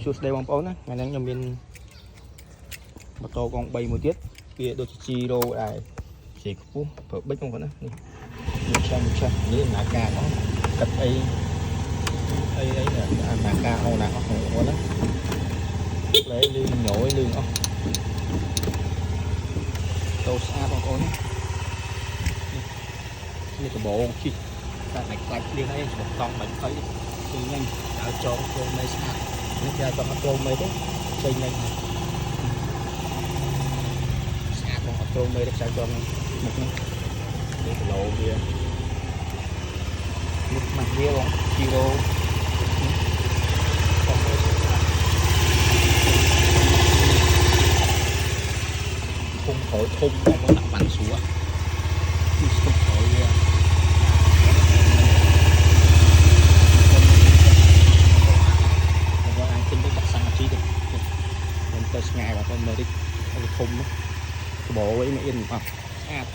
ជួសស្ដីបងប្អូនណាថ្ងៃនេះខ្ញុំមានម៉ូតូកង់3មួយទៀតវាដូចជាជីរ៉ូដែរជាខ្ពស់ប្រើប៊ិចបងប្អូនណានេះខ្ញុំចាំនេះដំណើរការហ្នឹងកាត់អីដំណើរការអូនណាអស់បងប្អូនណាលេងលឿនញយលឿនអស់តោស្អាតបងប្អូននេះកបោជីតែតែខ្លាច់លឿនអីបកង់បាញ់អីពេញnhanhដើរចងចូលមេស្អាតនេះគេចង់អត់ចូលមេទេពេញnhanhស្អាតបងអត់ចូលមេទេចៅចងមុខនេះនេះគីឡូវានេះមកវាបងគីឡូធំក្រោយធំបងប្អូនដាក់បានស្រួលទីស្ទុកក្រោយវាទៅឆ្ងាយបាទទៅមើលតិចធំកបោអីមកអៀនអត់ស្អាត